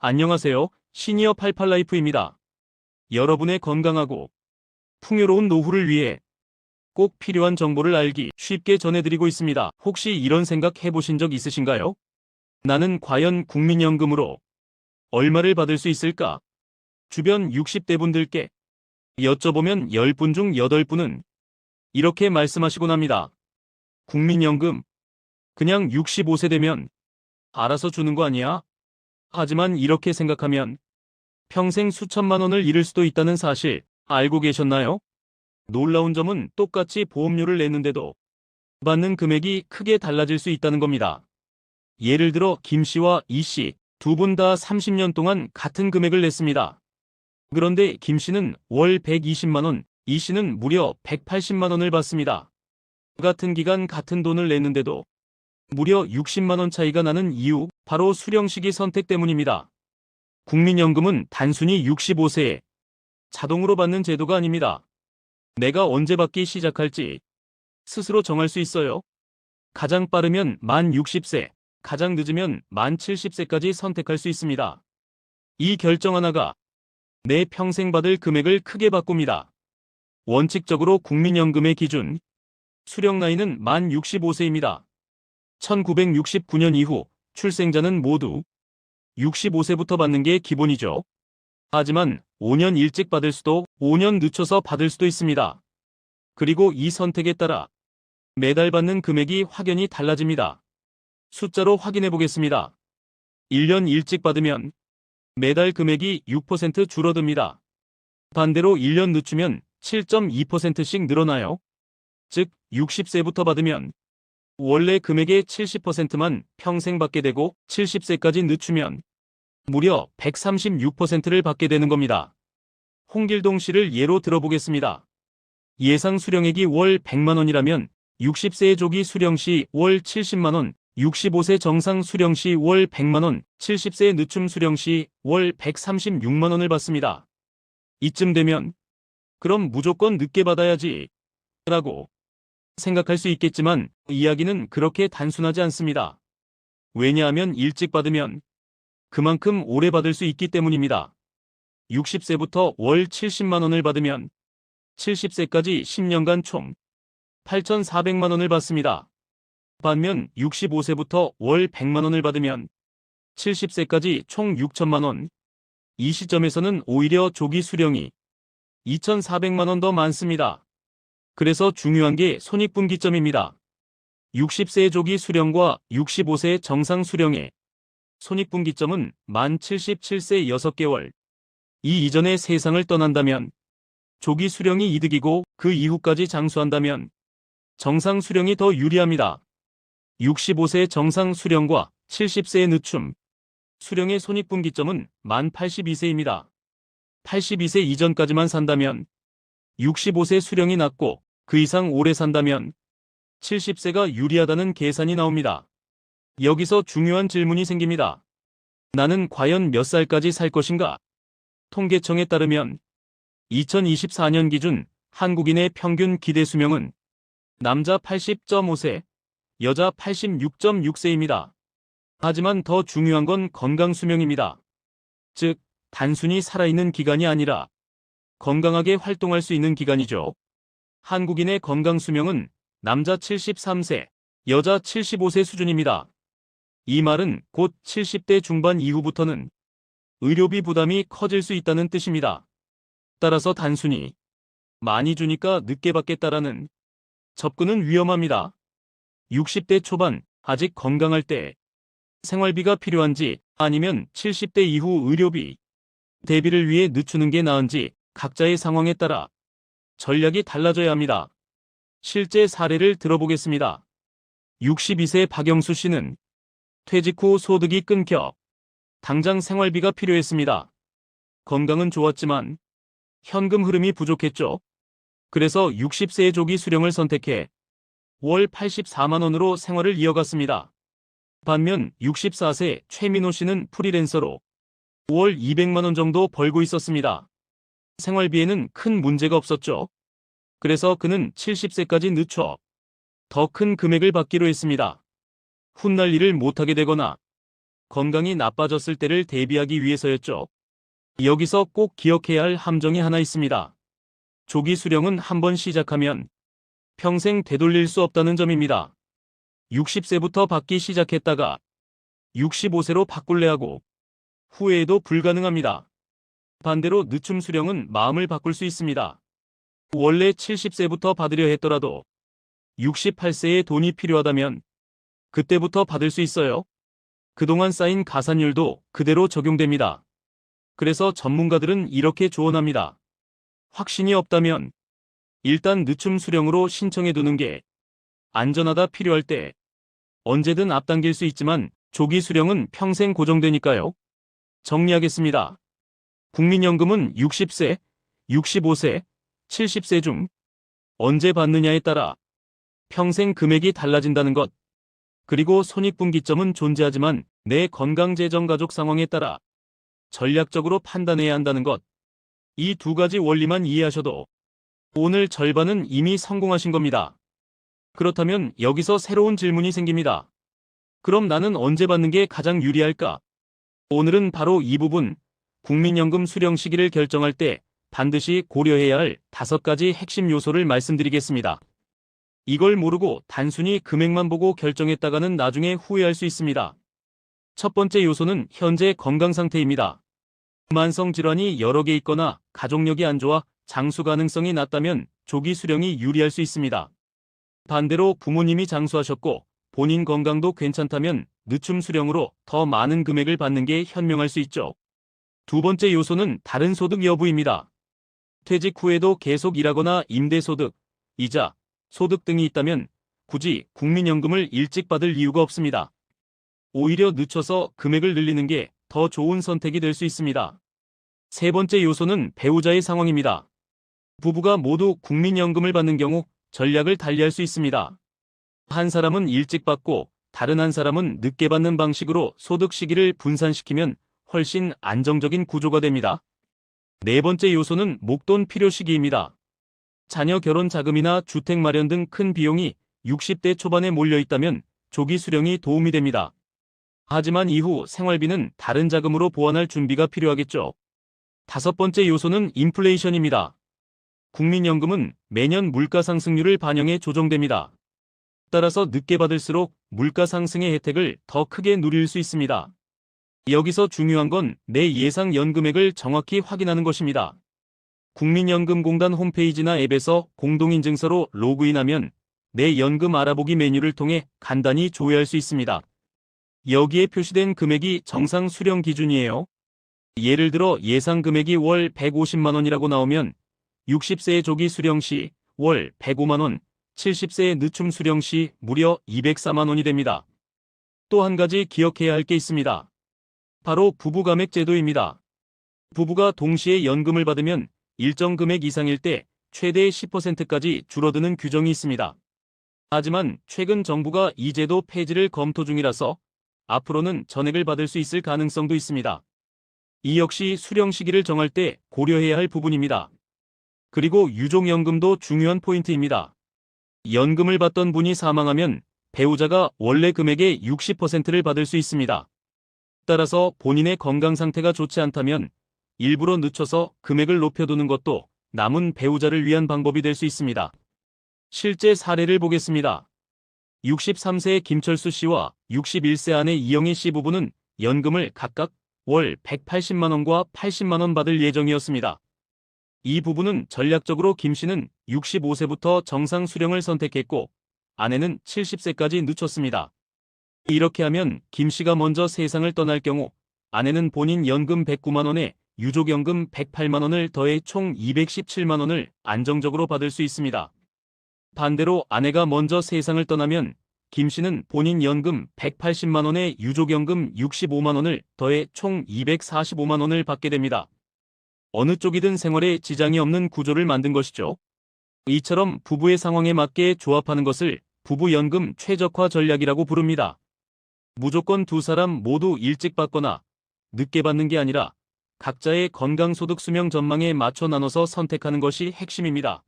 안녕하세요. 시니어 88라이프입니다. 여러분의 건강하고 풍요로운 노후를 위해 꼭 필요한 정보를 알기 쉽게 전해드리고 있습니다. 혹시 이런 생각 해보신 적 있으신가요? 나는 과연 국민연금으로 얼마를 받을 수 있을까? 주변 60대 분들께 여쭤보면 10분 중 8분은 이렇게 말씀하시곤 합니다. 국민연금, 그냥 65세 되면 알아서 주는 거 아니야? 하지만 이렇게 생각하면 평생 수천만 원을 잃을 수도 있다는 사실 알고 계셨나요? 놀라운 점은 똑같이 보험료를 내는데도 받는 금액이 크게 달라질 수 있다는 겁니다. 예를 들어 김 씨와 이 씨 두 분 다 30년 동안 같은 금액을 냈습니다. 그런데 김 씨는 월 120만 원, 이 씨는 무려 180만 원을 받습니다. 같은 기간 같은 돈을 냈는데도 무려 60만 원 차이가 나는 이유, 바로 수령 시기 선택 때문입니다. 국민연금은 단순히 65세에 자동으로 받는 제도가 아닙니다. 내가 언제 받기 시작할지 스스로 정할 수 있어요. 가장 빠르면 만 60세, 가장 늦으면 만 70세까지 선택할 수 있습니다. 이 결정 하나가 내 평생 받을 금액을 크게 바꿉니다. 원칙적으로 국민연금의 기준 수령 나이는 만 65세입니다. 1969년 이후 출생자는 모두 65세부터 받는 게 기본이죠. 하지만 5년 일찍 받을 수도 5년 늦춰서 받을 수도 있습니다. 그리고 이 선택에 따라 매달 받는 금액이 확연히 달라집니다. 숫자로 확인해 보겠습니다. 1년 일찍 받으면 매달 금액이 6% 줄어듭니다. 반대로 1년 늦추면 7.2%씩 늘어나요. 즉 60세부터 받으면 원래 금액의 70%만 평생 받게 되고 70세까지 늦추면 무려 136%를 받게 되는 겁니다. 홍길동 씨를 예로 들어보겠습니다. 예상 수령액이 월 100만 원이라면 60세의 조기 수령 시 월 70만 원, 65세 정상 수령 시 월 100만 원, 70세 늦춤 수령 시 월 136만 원을 받습니다. 이쯤 되면 그럼 무조건 늦게 받아야지 라고 생각할 수 있겠지만 이야기는 그렇게 단순하지 않습니다. 왜냐하면 일찍 받으면 그만큼 오래 받을 수 있기 때문입니다. 60세부터 월 70만 원을 받으면 70세까지 10년간 총 8,400만 원을 받습니다. 반면 65세부터 월 100만 원을 받으면 70세까지 총 6천만 원. 이 시점에서는 오히려 조기 수령이 2,400만 원 더 많습니다. 그래서 중요한 게 손익분기점입니다. 60세의 조기 수령과 65세의 정상 수령의 손익분기점은 만 77세 6개월. 이 이전에 세상을 떠난다면 조기 수령이 이득이고 그 이후까지 장수한다면 정상 수령이 더 유리합니다. 65세 정상 수령과 70세의 늦춤 수령의 손익분기점은 만 82세입니다. 82세 이전까지만 산다면 65세 수령이 낮고 그 이상 오래 산다면 70세가 유리하다는 계산이 나옵니다. 여기서 중요한 질문이 생깁니다. 나는 과연 몇 살까지 살 것인가? 통계청에 따르면 2024년 기준 한국인의 평균 기대 수명은 남자 80.5세, 여자 86.6세입니다. 하지만 더 중요한 건 건강 수명입니다. 즉, 단순히 살아있는 기간이 아니라 건강하게 활동할 수 있는 기간이죠. 한국인의 건강 수명은 남자 73세, 여자 75세 수준입니다. 이 말은 곧 70대 중반 이후부터는 의료비 부담이 커질 수 있다는 뜻입니다. 따라서 단순히 많이 주니까 늦게 받겠다라는 접근은 위험합니다. 60대 초반 아직 건강할 때 생활비가 필요한지 아니면 70대 이후 의료비 대비를 위해 늦추는 게 나은지 각자의 상황에 따라 전략이 달라져야 합니다. 실제 사례를 들어보겠습니다. 62세 박영수 씨는 퇴직 후 소득이 끊겨 당장 생활비가 필요했습니다. 건강은 좋았지만 현금 흐름이 부족했죠. 그래서 60세의 조기 수령을 선택해 월 84만 원으로 생활을 이어갔습니다. 반면 64세 최민호 씨는 프리랜서로 월 200만 원 정도 벌고 있었습니다. 생활비에는 큰 문제가 없었죠. 그래서 그는 70세까지 늦춰 더 큰 금액을 받기로 했습니다. 훗날 일을 못하게 되거나 건강이 나빠졌을 때를 대비하기 위해서였죠. 여기서 꼭 기억해야 할 함정이 하나 있습니다. 조기 수령은 한번 시작하면 평생 되돌릴 수 없다는 점입니다. 60세부터 받기 시작했다가 65세로 바꿀래 하고 후회해도 불가능합니다. 반대로 늦춤 수령은 마음을 바꿀 수 있습니다. 원래 70세부터 받으려 했더라도 68세에 돈이 필요하다면 그때부터 받을 수 있어요. 그동안 쌓인 가산율도 그대로 적용됩니다. 그래서 전문가들은 이렇게 조언합니다. 확신이 없다면 일단 늦춤 수령으로 신청해 두는 게 안전하다. 필요할 때 언제든 앞당길 수 있지만 조기 수령은 평생 고정되니까요. 정리하겠습니다. 국민연금은 60세, 65세, 70세 중 언제 받느냐에 따라 평생 금액이 달라진다는 것. 그리고 손익분기점은 존재하지만 내 건강 재정 가족 상황에 따라 전략적으로 판단해야 한다는 것. 이 두 가지 원리만 이해하셔도 오늘 절반은 이미 성공하신 겁니다. 그렇다면 여기서 새로운 질문이 생깁니다. 그럼 나는 언제 받는 게 가장 유리할까? 오늘은 바로 이 부분, 국민연금 수령 시기를 결정할 때 반드시 고려해야 할 5가지 핵심 요소를 말씀드리겠습니다. 이걸 모르고 단순히 금액만 보고 결정했다가는 나중에 후회할 수 있습니다. 첫 번째 요소는 현재 건강 상태입니다. 만성 질환이 여러 개 있거나 가족력이 안 좋아 장수 가능성이 낮다면 조기 수령이 유리할 수 있습니다. 반대로 부모님이 장수하셨고 본인 건강도 괜찮다면 늦춤 수령으로 더 많은 금액을 받는 게 현명할 수 있죠. 두 번째 요소는 다른 소득 여부입니다. 퇴직 후에도 계속 일하거나 임대소득, 이자, 소득 등이 있다면 굳이 국민연금을 일찍 받을 이유가 없습니다. 오히려 늦춰서 금액을 늘리는 게 더 좋은 선택이 될 수 있습니다. 세 번째 요소는 배우자의 상황입니다. 부부가 모두 국민연금을 받는 경우 전략을 달리할 수 있습니다. 한 사람은 일찍 받고 다른 한 사람은 늦게 받는 방식으로 소득 시기를 분산시키면 훨씬 안정적인 구조가 됩니다. 네 번째 요소는 목돈 필요 시기입니다. 자녀 결혼 자금이나 주택 마련 등 큰 비용이 60대 초반에 몰려 있다면 조기 수령이 도움이 됩니다. 하지만 이후 생활비는 다른 자금으로 보완할 준비가 필요하겠죠. 다섯 번째 요소는 인플레이션입니다. 국민연금은 매년 물가 상승률을 반영해 조정됩니다. 따라서 늦게 받을수록 물가 상승의 혜택을 더 크게 누릴 수 있습니다. 여기서 중요한 건 내 예상 연금액을 정확히 확인하는 것입니다. 국민연금공단 홈페이지나 앱에서 공동인증서로 로그인하면 내 연금 알아보기 메뉴를 통해 간단히 조회할 수 있습니다. 여기에 표시된 금액이 정상 수령 기준이에요. 예를 들어 예상 금액이 월 150만 원이라고 나오면 60세의 조기 수령 시 월 105만 원, 70세의 늦춤 수령 시 무려 204만 원이 됩니다. 또 한 가지 기억해야 할 게 있습니다. 바로 부부감액 제도입니다. 부부가 동시에 연금을 받으면 일정 금액 이상일 때 최대 10%까지 줄어드는 규정이 있습니다. 하지만 최근 정부가 이 제도 폐지를 검토 중이라서 앞으로는 전액을 받을 수 있을 가능성도 있습니다. 이 역시 수령 시기를 정할 때 고려해야 할 부분입니다. 그리고 유족연금도 중요한 포인트입니다. 연금을 받던 분이 사망하면 배우자가 원래 금액의 60%를 받을 수 있습니다. 따라서 본인의 건강 상태가 좋지 않다면 일부러 늦춰서 금액을 높여두는 것도 남은 배우자를 위한 방법이 될 수 있습니다. 실제 사례를 보겠습니다. 63세의 김철수 씨와 61세 아내 이영애 씨 부부는 연금을 각각 월 180만 원과 80만 원 받을 예정이었습니다. 이 부부는 전략적으로 김 씨는 65세부터 정상 수령을 선택했고 아내는 70세까지 늦췄습니다. 이렇게 하면 김 씨가 먼저 세상을 떠날 경우 아내는 본인 연금 109만 원에 유족연금 108만 원을 더해 총 217만 원을 안정적으로 받을 수 있습니다. 반대로 아내가 먼저 세상을 떠나면 김 씨는 본인 연금 180만 원에 유족연금 65만 원을 더해 총 245만 원을 받게 됩니다. 어느 쪽이든 생활에 지장이 없는 구조를 만든 것이죠. 이처럼 부부의 상황에 맞게 조합하는 것을 부부연금 최적화 전략이라고 부릅니다. 무조건 두 사람 모두 일찍 받거나 늦게 받는 게 아니라 각자의 건강소득 수명 전망에 맞춰 나눠서 선택하는 것이 핵심입니다.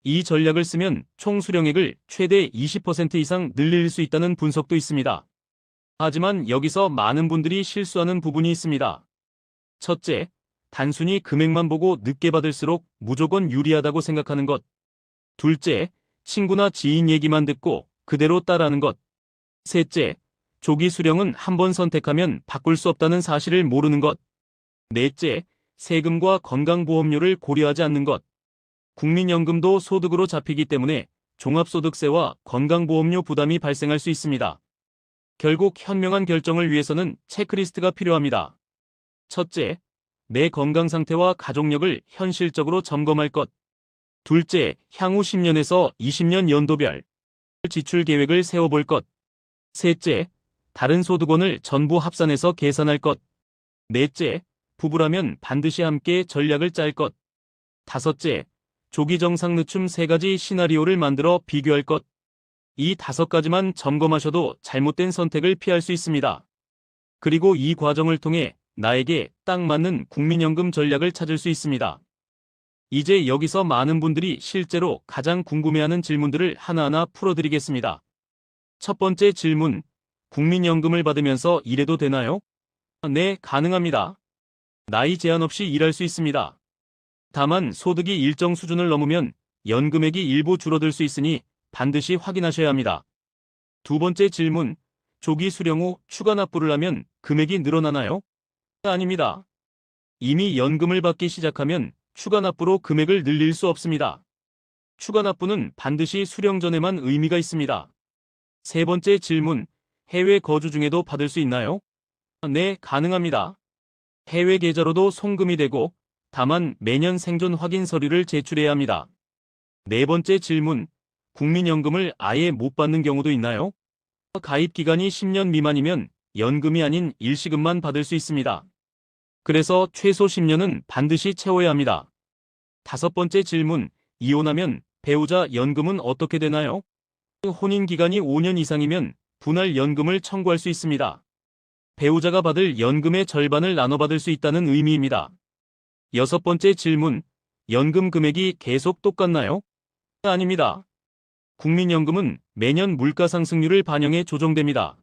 이 전략을 쓰면 총 수령액을 최대 20% 이상 늘릴 수 있다는 분석도 있습니다. 하지만 여기서 많은 분들이 실수하는 부분이 있습니다. 첫째, 단순히 금액만 보고 늦게 받을수록 무조건 유리하다고 생각하는 것. 둘째, 친구나 지인 얘기만 듣고 그대로 따라하는 것. 셋째, 조기 수령은 한 번 선택하면 바꿀 수 없다는 사실을 모르는 것. 넷째, 세금과 건강보험료를 고려하지 않는 것. 국민연금도 소득으로 잡히기 때문에 종합소득세와 건강보험료 부담이 발생할 수 있습니다. 결국 현명한 결정을 위해서는 체크리스트가 필요합니다. 첫째, 내 건강 상태와 가족력을 현실적으로 점검할 것. 둘째, 향후 10년에서 20년 연도별 지출 계획을 세워볼 것. 셋째, 다른 소득원을 전부 합산해서 계산할 것. 넷째, 부부라면 반드시 함께 전략을 짤 것. 다섯째, 조기 정상 늦춤 3가지 시나리오를 만들어 비교할 것. 이 5가지만 점검하셔도 잘못된 선택을 피할 수 있습니다. 그리고 이 과정을 통해 나에게 딱 맞는 국민연금 전략을 찾을 수 있습니다. 이제 여기서 많은 분들이 실제로 가장 궁금해하는 질문들을 하나하나 풀어드리겠습니다. 첫 번째 질문, 국민연금을 받으면서 일해도 되나요? 네, 가능합니다. 나이 제한 없이 일할 수 있습니다. 다만 소득이 일정 수준을 넘으면 연금액이 일부 줄어들 수 있으니 반드시 확인하셔야 합니다. 두 번째 질문, 조기 수령 후 추가 납부를 하면 금액이 늘어나나요? 아닙니다. 이미 연금을 받기 시작하면 추가 납부로 금액을 늘릴 수 없습니다. 추가 납부는 반드시 수령 전에만 의미가 있습니다. 세 번째 질문, 해외 거주 중에도 받을 수 있나요? 네, 가능합니다. 해외 계좌로도 송금이 되고 다만 매년 생존 확인 서류를 제출해야 합니다. 네 번째 질문, 국민연금을 아예 못 받는 경우도 있나요? 가입 기간이 10년 미만이면 연금이 아닌 일시금만 받을 수 있습니다. 그래서 최소 10년은 반드시 채워야 합니다. 다섯 번째 질문, 이혼하면 배우자 연금은 어떻게 되나요? 혼인 기간이 5년 이상이면 분할 연금을 청구할 수 있습니다. 배우자가 받을 연금의 절반을 나눠 받을 수 있다는 의미입니다. 여섯 번째 질문, 연금 금액이 계속 똑같나요? 아닙니다. 국민연금은 매년 물가 상승률을 반영해 조정됩니다.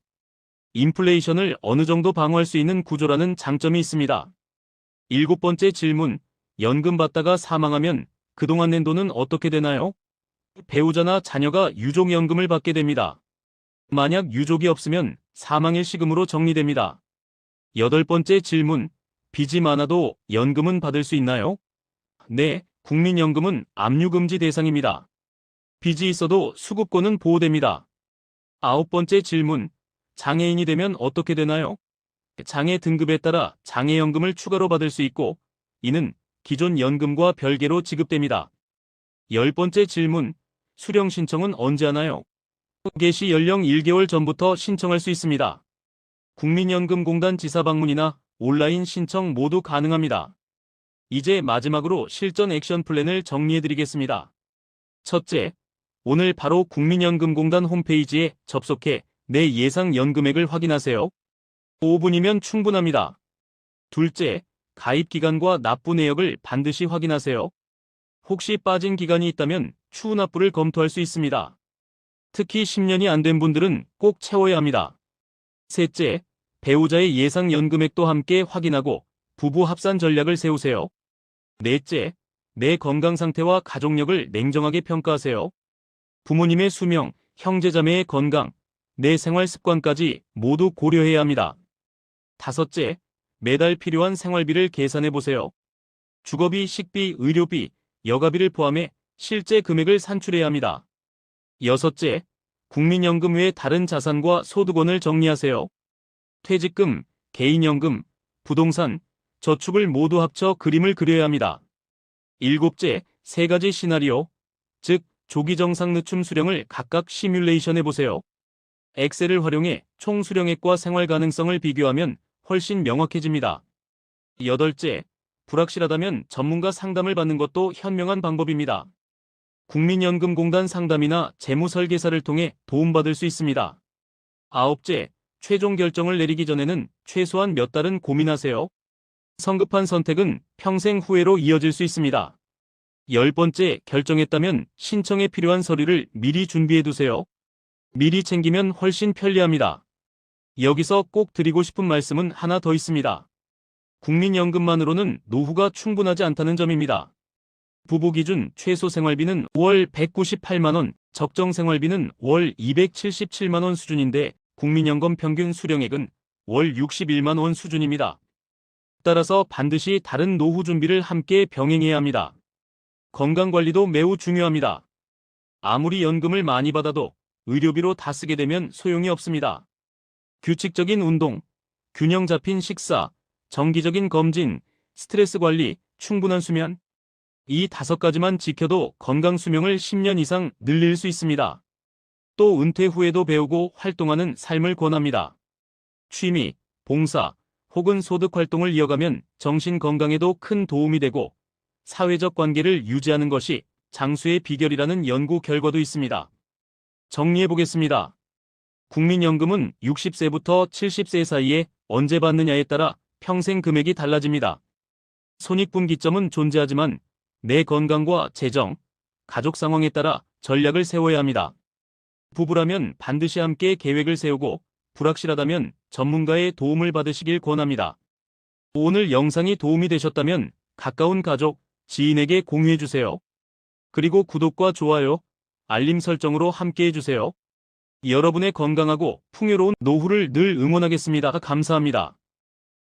인플레이션을 어느 정도 방어할 수 있는 구조라는 장점이 있습니다. 일곱 번째 질문, 연금 받다가 사망하면 그동안 낸 돈은 어떻게 되나요? 배우자나 자녀가 유족연금을 받게 됩니다. 만약 유족이 없으면 사망일시금으로 정리됩니다. 여덟 번째 질문, 빚이 많아도 연금은 받을 수 있나요? 네, 국민연금은 압류금지 대상입니다. 빚이 있어도 수급권은 보호됩니다. 아홉 번째 질문, 장애인이 되면 어떻게 되나요? 장애 등급에 따라 장애연금을 추가로 받을 수 있고 이는 기존 연금과 별개로 지급됩니다. 열 번째 질문, 수령 신청은 언제 하나요? 개시 연령 1개월 전부터 신청할 수 있습니다. 국민연금공단 지사방문이나 온라인 신청 모두 가능합니다. 이제 마지막으로 실전 액션 플랜을 정리해드리겠습니다. 첫째, 오늘 바로 국민연금공단 홈페이지에 접속해 내 예상 연금액을 확인하세요. 5분이면 충분합니다. 둘째, 가입 기간과 납부 내역을 반드시 확인하세요. 혹시 빠진 기간이 있다면 추후 납부를 검토할 수 있습니다. 특히 10년이 안 된 분들은 꼭 채워야 합니다. 셋째, 배우자의 예상 연금액도 함께 확인하고 부부 합산 전략을 세우세요. 넷째, 내 건강 상태와 가족력을 냉정하게 평가하세요. 부모님의 수명, 형제자매의 건강, 내 생활 습관까지 모두 고려해야 합니다. 다섯째, 매달 필요한 생활비를 계산해 보세요. 주거비, 식비, 의료비, 여가비를 포함해 실제 금액을 산출해야 합니다. 여섯째, 국민연금 외 다른 자산과 소득원을 정리하세요. 퇴직금, 개인연금, 부동산, 저축을 모두 합쳐 그림을 그려야 합니다. 일곱째, 3가지 시나리오, 즉 조기 정상 늦춤 수령을 각각 시뮬레이션 해보세요. 엑셀을 활용해 총 수령액과 생활 가능성을 비교하면 훨씬 명확해집니다. 여덟째, 불확실하다면 전문가 상담을 받는 것도 현명한 방법입니다. 국민연금공단 상담이나 재무설계사를 통해 도움받을 수 있습니다. 아홉째, 최종 결정을 내리기 전에는 최소한 몇 달은 고민하세요. 성급한 선택은 평생 후회로 이어질 수 있습니다. 10번째, 결정했다면 신청에 필요한 서류를 미리 준비해 두세요. 미리 챙기면 훨씬 편리합니다. 여기서 꼭 드리고 싶은 말씀은 하나 더 있습니다. 국민연금만으로는 노후가 충분하지 않다는 점입니다. 부부 기준 최소 생활비는 월 198만 원, 적정 생활비는 월 277만 원 수준인데 국민연금 평균 수령액은 월 61만 원 수준입니다. 따라서 반드시 다른 노후 준비를 함께 병행해야 합니다. 건강관리도 매우 중요합니다. 아무리 연금을 많이 받아도 의료비로 다 쓰게 되면 소용이 없습니다. 규칙적인 운동, 균형 잡힌 식사, 정기적인 검진, 스트레스 관리, 충분한 수면, 이 5가지만 지켜도 건강 수명을 10년 이상 늘릴 수 있습니다. 또 은퇴 후에도 배우고 활동하는 삶을 권합니다. 취미, 봉사, 혹은 소득 활동을 이어가면 정신 건강에도 큰 도움이 되고 사회적 관계를 유지하는 것이 장수의 비결이라는 연구 결과도 있습니다. 정리해보겠습니다. 국민연금은 60세부터 70세 사이에 언제 받느냐에 따라 평생 금액이 달라집니다. 손익분기점은 존재하지만 내 건강과 재정, 가족 상황에 따라 전략을 세워야 합니다. 부부라면 반드시 함께 계획을 세우고 불확실하다면 전문가의 도움을 받으시길 권합니다. 오늘 영상이 도움이 되셨다면 가까운 가족, 지인에게 공유해주세요. 그리고 구독과 좋아요, 알림 설정으로 함께해주세요. 여러분의 건강하고 풍요로운 노후를 늘 응원하겠습니다. 감사합니다.